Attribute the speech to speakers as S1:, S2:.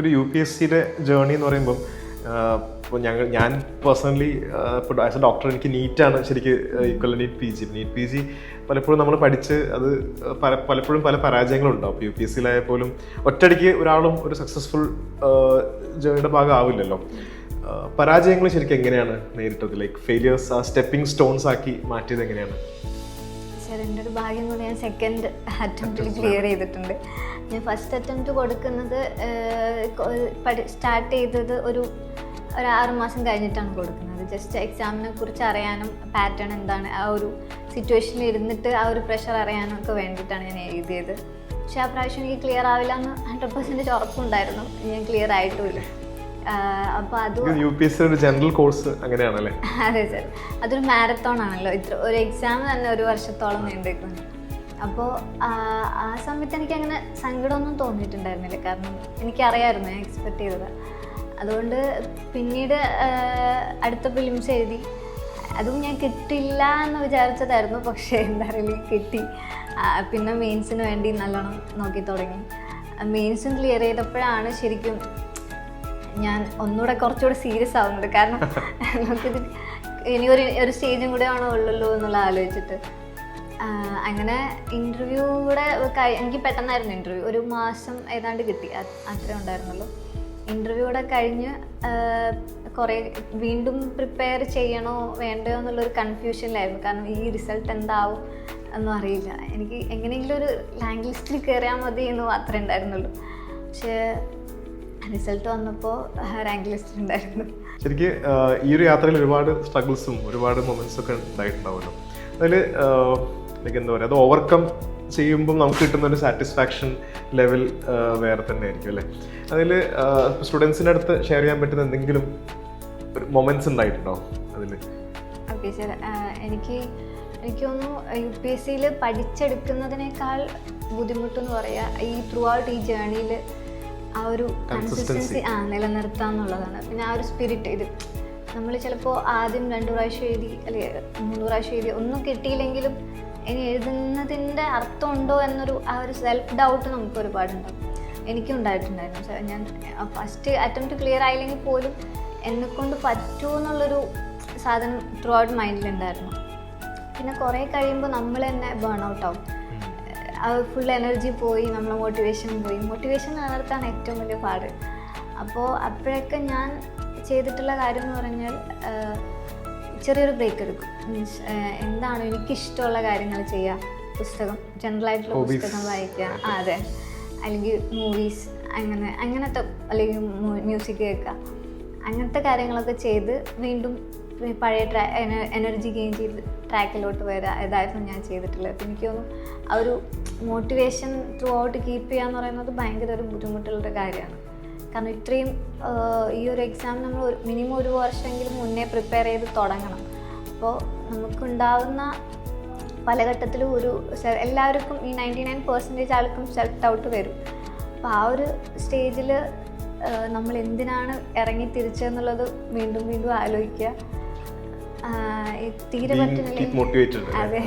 S1: ഒരു UPSCയുടെ ജേർണി എന്ന് പറയുമ്പം ഇപ്പോൾ ഞാൻ പേഴ്സണലി ഇപ്പോൾ ആസ് എ ഡോക്ടർ എനിക്ക് നീറ്റാണ് ശരിക്കും ഈക്വൽ നീറ്റ് പി ജി പലപ്പോഴും നമ്മൾ പഠിച്ച് അത് പലപ്പോഴും പല പരാജയങ്ങളുണ്ടാവും. ഇപ്പോൾ UPSCയിലായാൽ പോലും ഒറ്റയടിക്ക് ഒരാളും ഒരു സക്സസ്ഫുൾ ജേർണിയുടെ ഭാഗം ആവില്ലല്ലോ. പരാജയങ്ങൾ ശരിക്കും എങ്ങനെയാണ് നേരിട്ടത്? ലൈക്ക് ഫെയിലിയേഴ്സ് ആ സ്റ്റെപ്പിംഗ് സ്റ്റോൺസ് ആക്കി മാറ്റിയത് എങ്ങനെയാണ്?
S2: എൻ്റെ ഒരു ഭാഗ്യം കൊണ്ട് ഞാൻ സെക്കൻഡ് അറ്റംപ്റ്റിൽ ക്ലിയർ ചെയ്തിട്ടുണ്ട്. ഞാൻ ഫസ്റ്റ് അറ്റംപ്റ്റ് കൊടുക്കുന്നത് സ്റ്റാർട്ട് ചെയ്തത് ഒരു 6 മാസം കഴിഞ്ഞിട്ടാണ് കൊടുക്കുന്നത്. ജസ്റ്റ് എക്സാമിനെ കുറിച്ച് അറിയാനും പാറ്റേൺ എന്താണ് ആ ഒരു സിറ്റുവേഷനിൽ ഇരുന്നിട്ട് ആ ഒരു പ്രഷർ അറിയാനും ഒക്കെ വേണ്ടിയിട്ടാണ് ഞാൻ എഴുതിയത്. പക്ഷേ ആ പ്രാവശ്യം എനിക്ക് ക്ലിയർ ആവില്ല എന്ന് 100% ഉറപ്പുണ്ടായിരുന്നു. ഞാൻ ക്ലിയർ ആയിട്ടുമില്ല. അപ്പോൾ അത്
S1: UPSC ഒരു ജനറൽ കോഴ്സ് അങ്ങനെയാണല്ലേ?
S2: അതെ സർ, അതൊരു മാരത്തോൺ ആണല്ലോ. ഒരു എക്സാം തന്നെ 1 വർഷത്തോളം നീണ്ടേക്കുന്നു. അപ്പോൾ ആ സമയത്ത് എനിക്കങ്ങനെ സങ്കടമൊന്നും തോന്നിയിട്ടുണ്ടായിരുന്നില്ല. കാരണം എനിക്കറിയാമായിരുന്നു, ഞാൻ എക്സ്പെക്റ്റ് ചെയ്തത്. അതുകൊണ്ട് പിന്നീട് അടുത്ത ഫിലിംസ് എഴുതി. അതും ഞാൻ കിട്ടില്ല എന്ന് വിചാരിച്ചതായിരുന്നു. പക്ഷേ എന്താ പറയുക, കിട്ടി. പിന്നെ മെയിൻസിന് വേണ്ടി നല്ലോണം നോക്കി തുടങ്ങി. മെയിൻസും ക്ലിയർ ചെയ്തപ്പോഴാണ് ശരിക്കും ഞാൻ ഒന്നുകൂടെ കുറച്ചുകൂടെ സീരിയസ് ആവുന്നത്. കാരണം നമുക്കിത് ഇനി ഒരു സ്റ്റേജും കൂടെ ആണോ ഉള്ളല്ലോ എന്നുള്ള ആലോചിച്ചിട്ട് അങ്ങനെ ഇൻ്റർവ്യൂ കൂടെ എനിക്ക് പെട്ടെന്നായിരുന്നു ഇൻ്റർവ്യൂ. 1 മാസം ഏതാണ്ട് കിട്ടി, അത്രേ ഉണ്ടായിരുന്നുള്ളൂ. ഇൻ്റർവ്യൂ കൂടെ കഴിഞ്ഞ് കുറേ വീണ്ടും പ്രിപ്പയർ ചെയ്യണോ വേണ്ടയോ എന്നുള്ളൊരു കൺഫ്യൂഷനിലായിരുന്നു. കാരണം ഈ റിസൾട്ട് എന്താവും ഒന്നും അറിയില്ല. എനിക്ക് എങ്ങനെയെങ്കിലും ഒരു റാങ്ക് ലിസ്റ്റിൽ കയറിയാൽ മതി എന്ന് മാത്രമേ ഉണ്ടായിരുന്നുള്ളൂ. പക്ഷേ റിസൾട്ട് വന്നപ്പോൾ റാങ്ക് ലിസ്റ്റ് ഉണ്ടായിരുന്നു.
S1: ശരിക്കും ഈ ഒരു യാത്രയിൽ ഒരുപാട് സ്ട്രഗിൾസും ഒരുപാട് മൊമെന്റ്സും ഒക്കെ ഉണ്ടായിട്ടുണ്ടാവുമല്ലോ. അതിൽ ലൈക്ക് എന്താ പറയുക, അത് ഓവർകം ചെയ്യുമ്പോൾ നമുക്ക് കിട്ടുന്ന ഒരു സാറ്റിസ്ഫാക്ഷൻ ലെവൽ വേറെ തന്നെ ആയിരിക്കും അല്ലേ? അതിൽ സ്റ്റുഡൻസിൻ്റെ അടുത്ത് ഷെയർ ചെയ്യാൻ പറ്റുന്ന എന്തെങ്കിലും ഒരു മൊമെന്റ്സ് ഉണ്ടായിട്ടുണ്ടോ അതിൽ?
S2: ഓക്കെ സാർ, എനിക്ക് തോന്നുന്നു UPSCയിൽ പഠിച്ചെടുക്കുന്നതിനേക്കാൾ ബുദ്ധിമുട്ടെന്ന് പറയുക ഈ ത്രൂ ഔട്ട് ഈ ജേർണിയിൽ ആ ഒരു കൺസിസ്റ്റൻസി നിലനിർത്തുക എന്നുള്ളതാണ്. പിന്നെ ആ ഒരു സ്പിരിറ്റ്, ഇത് നമ്മൾ ചിലപ്പോൾ ആദ്യം 2 പ്രാവശ്യം എഴുതി അല്ലെങ്കിൽ 3 പ്രാവശ്യം എഴുതി ഒന്നും കിട്ടിയില്ലെങ്കിലും ഇനി എഴുതുന്നതിൻ്റെ അർത്ഥമുണ്ടോ എന്നൊരു ആ ഒരു സെൽഫ് ഡൗട്ട് നമുക്ക് ഒരുപാടുണ്ടാവും. എനിക്കും ഉണ്ടായിട്ടുണ്ടായിരുന്നു സാർ. ഞാൻ ഫസ്റ്റ് അറ്റംപ്റ്റ് ക്ലിയർ ആയില്ലെങ്കിൽ പോലും എന്നെക്കൊണ്ട് പറ്റുമോ എന്നുള്ളൊരു സാധനം ത്രൂ ഔട്ട് മൈൻഡിലുണ്ടായിരുന്നു. പിന്നെ കുറേ കഴിയുമ്പോൾ നമ്മൾ തന്നെ ബേൺ ഔട്ട് ആവും. ഫുൾ എനർജി പോയി, നമ്മളെ മോട്ടിവേഷൻ പോയി. മോട്ടിവേഷൻ നിലനിർത്താൻ ഏറ്റവും വലിയ പാട്. അപ്പോൾ അപ്പോഴൊക്കെ ഞാൻ ചെയ്തിട്ടുള്ള കാര്യം എന്ന് പറഞ്ഞാൽ ചെറിയൊരു ബ്രേക്ക് എടുക്കും. മീൻസ് എന്താണോ എനിക്കിഷ്ടമുള്ള കാര്യങ്ങൾ ചെയ്യുക. പുസ്തകം, ജനറലായിട്ടുള്ള പുസ്തകം വായിക്കുക, അതെ, അല്ലെങ്കിൽ മൂവീസ്, അങ്ങനത്തെ, അല്ലെങ്കിൽ മ്യൂസിക് കേൾക്കുക, അങ്ങനത്തെ കാര്യങ്ങളൊക്കെ ചെയ്ത് വീണ്ടും പഴയ എനർജി ഗെയിൻ ചെയ്ത് ട്രാക്കിലോട്ട് വരിക. ഇതായിരുന്നു ഞാൻ ചെയ്തിട്ടുള്ളത്. അപ്പോൾ എനിക്ക് തോന്നുന്നു ആ ഒരു മോട്ടിവേഷൻ ത്രൂ ഔട്ട് കീപ്പ് ചെയ്യുക എന്ന് പറയുന്നത് ഭയങ്കര ഒരു ബുദ്ധിമുട്ടുള്ളൊരു കാര്യമാണ്. കാരണം ഇത്രയും ഈ ഒരു എക്സാം നമ്മൾ മിനിമം 1 വർഷമെങ്കിലും മുന്നേ പ്രിപ്പയർ ചെയ്ത് തുടങ്ങണം. അപ്പോൾ നമുക്കുണ്ടാവുന്ന പല ഘട്ടത്തിലും എല്ലാവർക്കും ഈ 99% ആൾക്കും സെൽഫ് ഡൗട്ട് വരും. അപ്പോൾ ആ ഒരു സ്റ്റേജിൽ നമ്മൾ എന്തിനാണ് ഇറങ്ങി തിരിച്ചെന്നുള്ളത് വീണ്ടും വീണ്ടും ആലോചിക്കുക. തീരെ പറ്റുന്നില്ല.
S1: അതെ.